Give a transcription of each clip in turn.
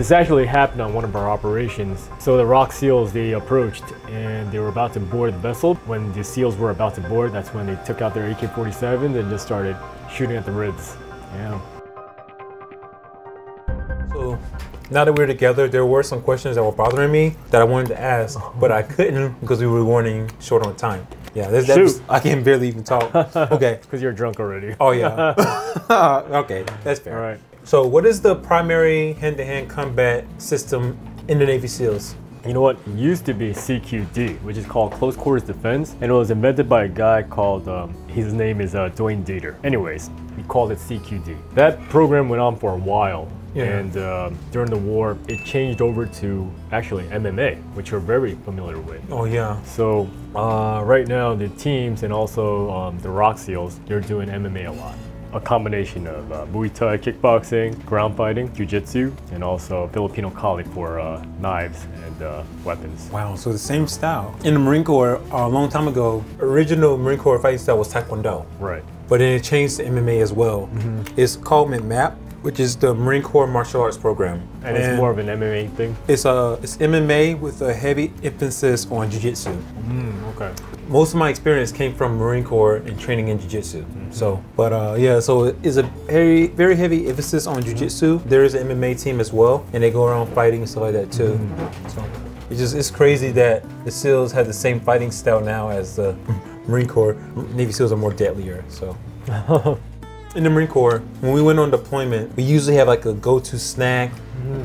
This actually happened on one of our operations. So the rock seals, they approached and they were about to board the vessel. When the seals were about to board, that's when they took out their AK-47s and just started shooting at the ribs. Yeah. So now that we're together, there were some questions that were bothering me that I wanted to ask, but I couldn't because we were running short on time. Yeah, I can barely even talk. Okay. Because you're drunk already. Oh yeah. Okay, that's fair. All right. So what is the primary hand-to-hand combat system in the Navy SEALs? You know what? It used to be CQD, which is called Close Quarters Defense, and it was invented by a guy called, his name is Dwayne Dieter. Anyways, we called it CQD. That program went on for a while, and during the war, it changed over to actually MMA, which you're very familiar with. Oh yeah. So right now, the teams and also the Rock SEALs, they're doing MMA a lot. A combination of Muay Thai, kickboxing, ground fighting, jiu-jitsu, and also Filipino Kali for knives and weapons. Wow, so the same style. In the Marine Corps, a long time ago, original Marine Corps fighting style was Taekwondo. Right. But then it changed to MMA as well. It's called MAP, which is the Marine Corps Martial Arts Program. And it's more of an MMA thing? It's MMA with a heavy emphasis on jiu-jitsu. Okay. Most of my experience came from Marine Corps and training in jiu-jitsu. So, but yeah, so it's a very, very heavy emphasis on jiu-jitsu. There is an MMA team as well, and they go around fighting and stuff like that too. So it's crazy that the SEALs have the same fighting style now as the Marine Corps. Navy SEALs are more deadlier, so. In the Marine Corps, when we went on deployment, we usually have like a go-to snack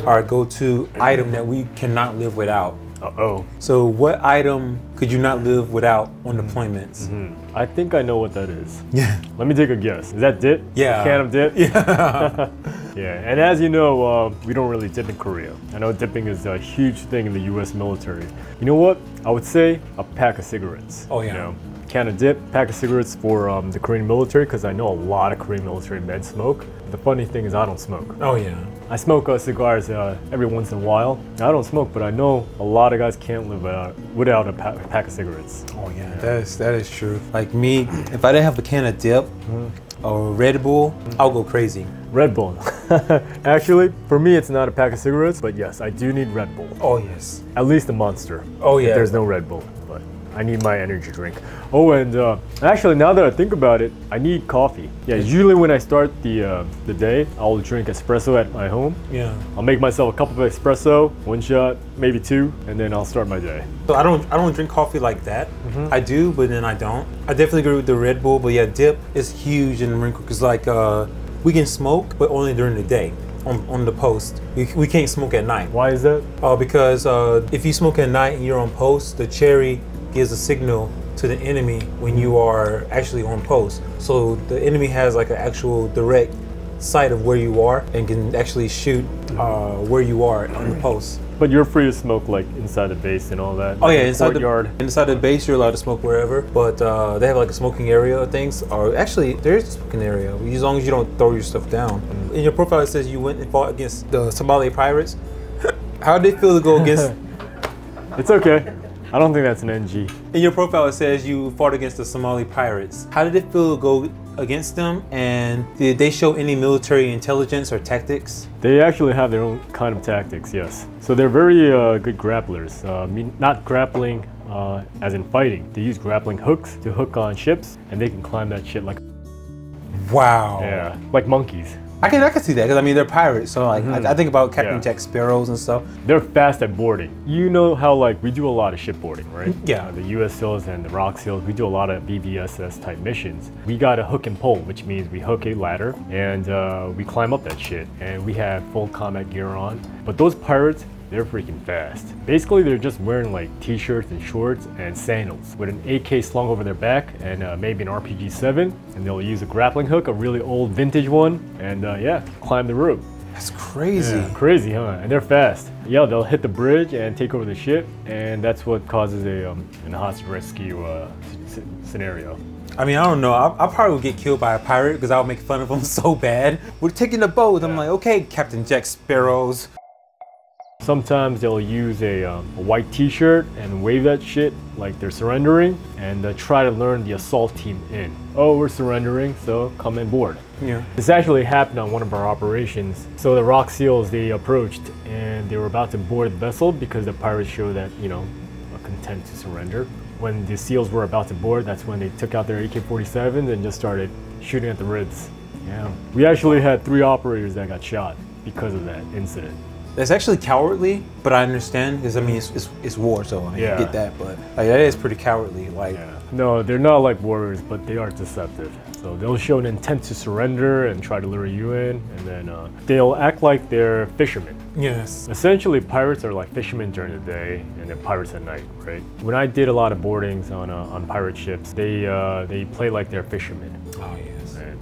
or a go-to item that we cannot live without. Uh-oh. So what item could you not live without on deployments? I think I know what that is. Yeah. Let me take a guess. Is that dip? Yeah. A can of dip? Yeah. Yeah, and as you know, we don't really dip in Korea. I know dipping is a huge thing in the US military. You know what? I would say a pack of cigarettes. Oh yeah. You know? Can of dip, pack of cigarettes for the Korean military, because I know a lot of Korean military men smoke. The funny thing is I don't smoke. Oh yeah. I smoke cigars every once in a while. I don't smoke, but I know a lot of guys can't live without a pack of cigarettes. Oh yeah, that is true. Like me, if I didn't have a can of dip or Red Bull, I'll go crazy. Red Bull. Actually, for me, it's not a pack of cigarettes, but yes, I do need Red Bull. Oh yes. At least a Monster. Oh yeah. If there's no Red Bull, but I need my energy drink. Oh, and actually, now that I think about it, I need coffee. Yeah, usually when I start the day, I'll drink espresso at my home. Yeah. I'll make myself a cup of espresso, one shot, maybe two, and then I'll start my day. So I don't drink coffee like that. I do, but then I don't. I definitely agree with the Red Bull, but yeah, dip is huge in the Marine Corps because like we can smoke, but only during the day. On the post, we can't smoke at night. Why is that? Because if you smoke at night and you're on post, the cherry gives a signal to the enemy when you are actually on post. So the enemy has like an actual direct sight of where you are and can actually shoot where you are on the post. But you're free to smoke like inside the base and all that. Oh yeah, inside the yard. Inside the base, you're allowed to smoke wherever. But they have like a smoking area or things. Or actually, there is a smoking area as long as you don't throw your stuff down. In your profile, it says you went and fought against the Somali pirates. How did it feel to go against? It's okay. I don't think that's an NG. In your profile, it says you fought against the Somali pirates. How did it feel to go against them? And did they show any military intelligence or tactics? They actually have their own kind of tactics, yes. So they're very good grapplers. Not grappling as in fighting. They use grappling hooks to hook on ships, and they can climb that shit like... Wow. Yeah, like monkeys. I can see that because I mean they're pirates, so like I think about Captain Jack Sparrows and stuff. They're fast at boarding. You know how like we do a lot of shipboarding, right? Yeah. The US SEALs and the Rock SEALs, we do a lot of BVSS type missions. We got a hook and pull, which means we hook a ladder and we climb up that shit, and we have full combat gear on. But those pirates, they're freaking fast. Basically, they're just wearing like t-shirts and shorts and sandals with an AK slung over their back and maybe an RPG-7, and they'll use a grappling hook, a really old vintage one, and yeah, climb the rope. That's crazy. Yeah, crazy, huh? And they're fast. Yeah, they'll hit the bridge and take over the ship, and that's what causes a hostage rescue scenario. I mean, I don't know. I probably would get killed by a pirate because I would make fun of them so bad. We're taking the boat. I'm like, okay, Captain Jack Sparrows. sometimes they'll use a white t-shirt and wave that shit like they're surrendering, and try to learn the assault team in. Oh, we're surrendering, so come on board. Yeah. This actually happened on one of our operations. So the Rock SEALs, they approached and they were about to board the vessel because the pirates showed that, you know, a content to surrender. When the SEALs were about to board, that's when they took out their AK-47s and just started shooting at the ribs. Yeah. We actually had 3 operators that got shot because of that incident. That's actually cowardly, but I understand because I mean it's war, so I mean, I get that, but like, that is pretty cowardly. Like, no, they're not like warriors, but they are deceptive. So they'll show an intent to surrender and try to lure you in, and then they'll act like they're fishermen. Yes. Essentially, pirates are like fishermen during the day, and then pirates at night, right? When I did a lot of boardings on pirate ships, they play like they're fishermen. Oh yes. And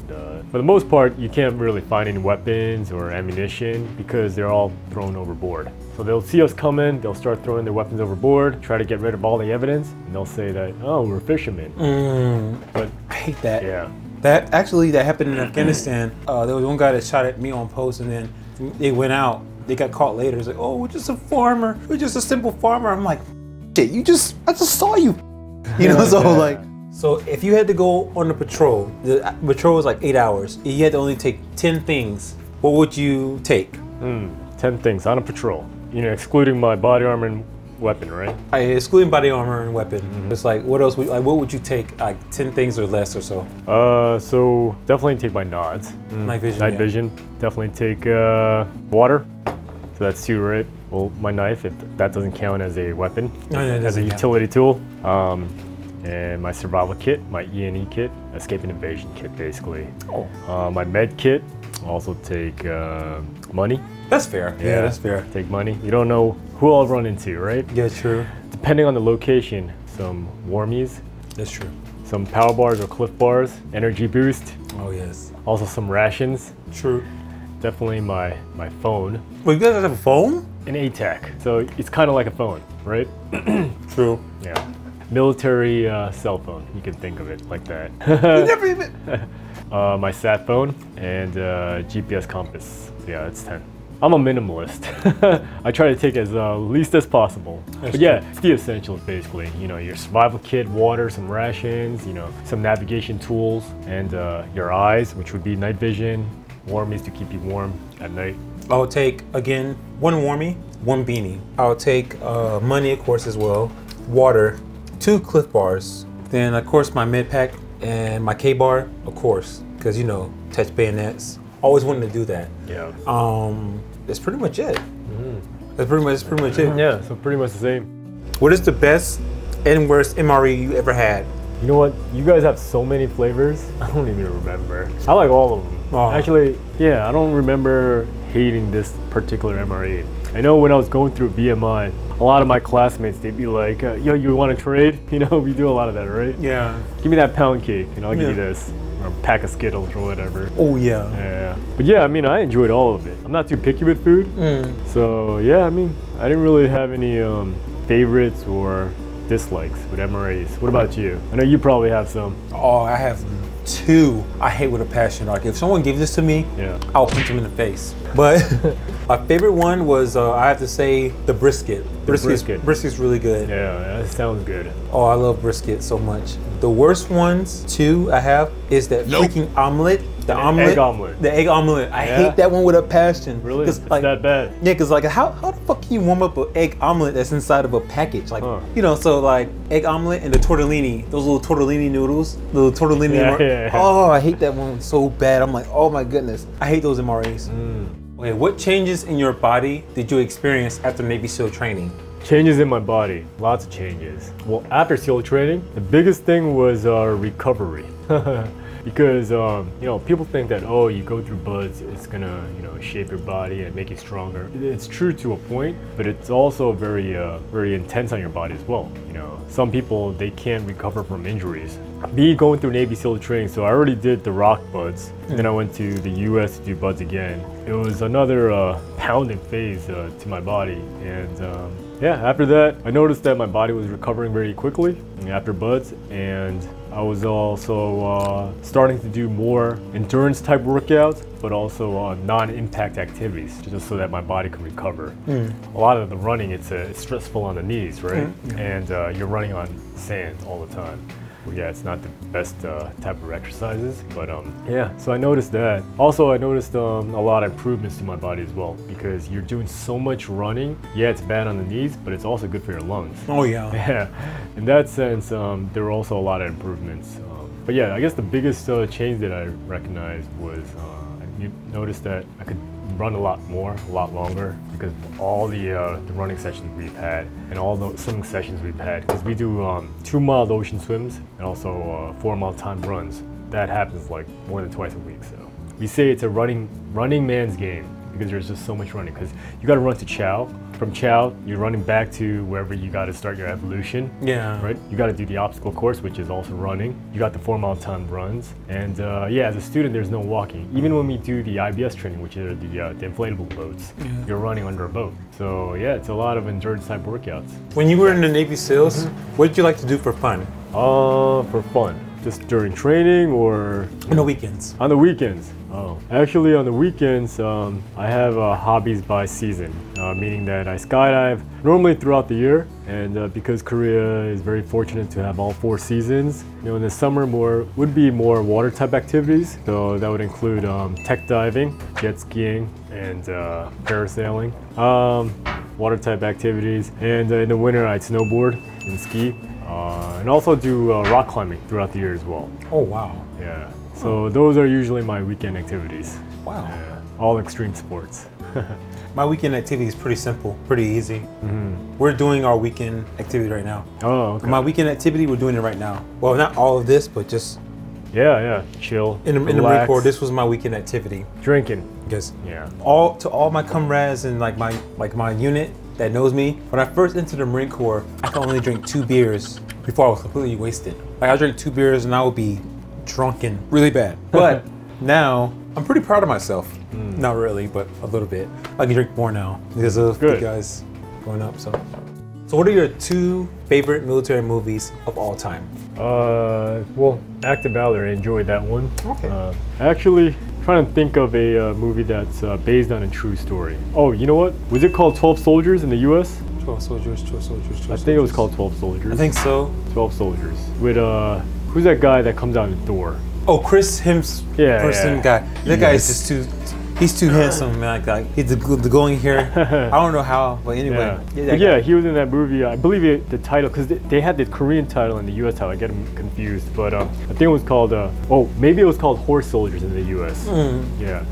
for the most part, you can't really find any weapons or ammunition because they're all thrown overboard. So they'll see us come in, they'll start throwing their weapons overboard, try to get rid of all the evidence, and they'll say that, oh, we're fishermen. But I hate that. Yeah. That happened in Afghanistan. There was one guy that shot at me on post, and then they went out. They got caught later. It's like, oh, we're just a farmer. We're just a simple farmer. I'm like, shit, I just saw you. You know, so like, so if you had to go on the patrol was like 8 hours. You had to only take 10 things. What would you take? 10 things on a patrol. You know, excluding my body armor and weapon, right? Excluding body armor and weapon. It's like, what else? What would you take? Like 10 things or less or so? So definitely take my nods. Night vision. Night vision. Definitely take water. So that's 2, right? Well, my knife, if that doesn't count as a weapon, as a utility tool. And my survival kit, my E&E kit, escape and invasion kit, basically. My med kit. Also take money. That's fair. Yeah, that's fair. Take money. You don't know who I'll run into, right? Yeah, true. Depending on the location, some warmies. That's true. Some power bars or cliff bars, energy boost. Oh yes. Also some rations. True. Definitely my phone. Wait, you guys have a phone? An ATAC. So it's kind of like a phone, right? True. Yeah. Military cell phone. You can think of it like that. You never even. My sat phone and GPS compass. So yeah, that's 10. I'm a minimalist. I try to take as least as possible. But yeah, it's the essentials basically. You know, your survival kit, water, some rations, you know, some navigation tools, and your eyes, which would be night vision, warmies to keep you warm at night. I'll take, again, 1 warmie, 1 beanie. I'll take money, of course, as well, water, 2 cliff bars, then of course my med pack and my K-bar, of course, because you know, touch bayonets. Always wanted to do that. Yeah. That's pretty much it. That's pretty much it. Yeah, so pretty much the same. What is the best and worst MRE you ever had? You know what? You guys have so many flavors. I don't even remember. I like all of them. Actually, yeah, I don't remember hating this particular MRE. I know when I was going through BMI, a lot of my classmates, they'd be like, yo, you want to trade? You know, we do a lot of that, right? Yeah. Give me that pound cake, and I'll give you this. Or a pack of Skittles or whatever. Oh, yeah. Yeah. But yeah, I mean, I enjoyed all of it. I'm not too picky with food. So yeah, I mean, I didn't really have any favorites or dislikes with MREs. What about you? I know you probably have some. Oh, I have 2 I hate with a passion. Like if someone gives this to me, I'll punch them in the face. But my favorite one was, I have to say, the brisket. Brisket's really good. Yeah, that sounds good. Oh, I love brisket so much. The worst ones, 2 I have, is that freaking omelet. The egg omelet. The egg omelet. I hate that one with a passion. Really? It's like, that bad? Yeah, because like how the fuck can you warm up an egg omelet that's inside of a package? Like, you know, so like egg omelet and the tortellini, those little tortellini noodles, little tortellini. Oh, I hate that one so bad. I'm like, oh my goodness. I hate those MREs. Okay, what changes in your body did you experience after Navy SEAL training? Changes in my body, lots of changes. Well, after SEAL training, the biggest thing was recovery. Because you know, people think that, oh, you go through BODS, it's gonna, you know, shape your body and make you stronger. It's true to a point, but it's also very very intense on your body as well. You know, some people, they can't recover from injuries. Me going through Navy SEAL training, so I already did the ROC BODS, then I went to the US to do BODS again. It was another pounding phase to my body, and yeah, after that, I noticed that my body was recovering very quickly after BODS, and I was also starting to do more endurance type workouts, but also non-impact activities, just so that my body can recover. A lot of the running, it's stressful on the knees, right? And you're running on sand all the time. Yeah, it's not the best type of exercises, but yeah, so I noticed that. Also, I noticed a lot of improvements to my body as well, because you're doing so much running. Yeah, it's bad on the knees, but it's also good for your lungs. Oh yeah. Yeah, in that sense, there were also a lot of improvements. But yeah, I guess the biggest change that I recognized was you noticed that I could run a lot more, a lot longer, because of all the running sessions we've had and all the swimming sessions we've had. Because we do 2-mile ocean swims and also 4-mile timed runs. That happens like more than twice a week. So we say it's a running man's game, because there's just so much running. Because you got to run to Chow. From Chow, you're running back to wherever you got to start your evolution. Yeah. Right. You got to do the obstacle course, which is also running. You got the 4-mile timed runs, and yeah, as a student, there's no walking. Even when we do the IBS training, which are the inflatable boats, you're running under a boat. So yeah, it's a lot of endurance type workouts. When you were in the Navy SEALs, what did you like to do for fun? For fun. Just during training or? On the weekends. On the weekends. Oh, actually on the weekends, I have hobbies by season, meaning that I skydive normally throughout the year, and because Korea is very fortunate to have all 4 seasons, you know, in the summer would be more water type activities. So that would include tech diving, jet skiing, and parasailing, water type activities, and in the winter I'd snowboard and ski. And also do rock climbing throughout the year as well. Oh wow. Yeah. So those are usually my weekend activities. Wow. Yeah. All extreme sports. My weekend activity is pretty simple, pretty easy. We're doing our weekend activity right now. Oh, okay. My weekend activity, we're doing it right now. Well, not all of this, but just yeah, chill. In the Marine Corps, this was my weekend activity. Drinking. Because yeah. all my comrades and like my unit that knows me, when I first entered the Marine Corps, I could only drink 2 beers before I was completely wasted. Like I drink 2 beers and I would be drunken really bad. But now I'm pretty proud of myself. Not really, but a little bit. I can drink more now because of you guys growing up. So what are your 2 favorite military movies of all time? Well, Active Valor, I enjoyed that one. Okay. Actually, trying to think of a movie that's based on a true story. Oh, you know what? Was it called 12 Soldiers in the U.S.? 12 Soldiers. I think it was called 12 Soldiers. I think so. 12 Soldiers. With, who's that guy that comes out in Thor? Oh, Chris Hemsworth. Yeah. Guy. That guy is just he's too handsome, man. Like he's the going here. I don't know how, but anyway. Yeah, he was in that movie. I believe the title, because they had the Korean title and the U.S. title. I get them confused, but I think it was called. Maybe it was called Horse Soldiers in the U.S.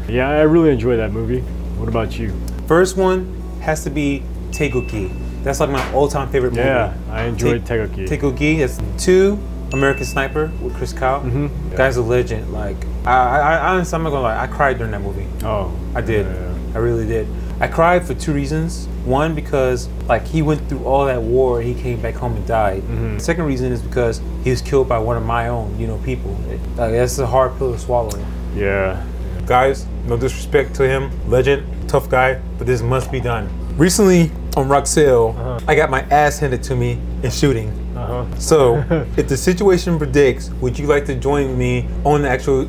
Yeah, I really enjoyed that movie. What about you? First one has to be Taegukgi. That's like my all-time favorite movie. Yeah, I enjoyed Taegukgi. Taegukgi. That's 2. American Sniper with Chris Kyle. Guy's a legend. Like I honestly, I'm not gonna lie, I cried during that movie. Oh, I did. I really did. I cried for 2 reasons. One, because like he went through all that war, he came back home and died. The second reason is because he was killed by one of my own, people. That's a hard pill to swallow. Yeah. Guys, no disrespect to him, legend, tough guy, but this must be done. Recently on Roxelle, I got my ass handed to me in shooting. So, if the situation predicts, would you like to join me on the actual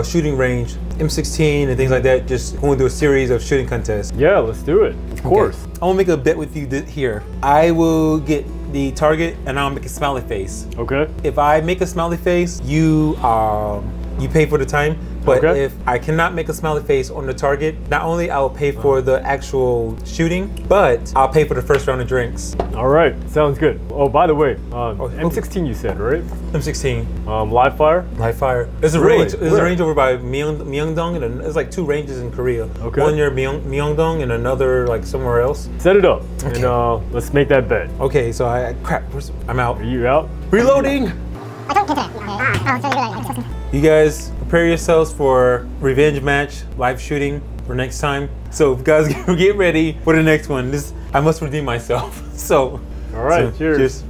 shooting range, M16 and things like that, just going through a series of shooting contests? Yeah, let's do it. Of course. I want to make a bet with you here. I will get the target and I'll make a smiley face. Okay. If I make a smiley face, you pay for the time. But if I cannot make a smiley face on the target, not only I will pay for the actual shooting, but I'll pay for the first round of drinks. All right, sounds good. Oh, by the way, M16 you said, right? M16. Live fire? Live fire. There's a range. There's a range over by Myeongdong, and there's like 2 ranges in Korea. Okay. One near Myeongdong and another like somewhere else. Set it up, and let's make that bet. Okay, so I'm out. Are you out? Reloading! You guys prepare yourselves for revenge match, live shooting for next time. So guys, get ready for the next one. I must redeem myself. So, all right, cheers. Cheers.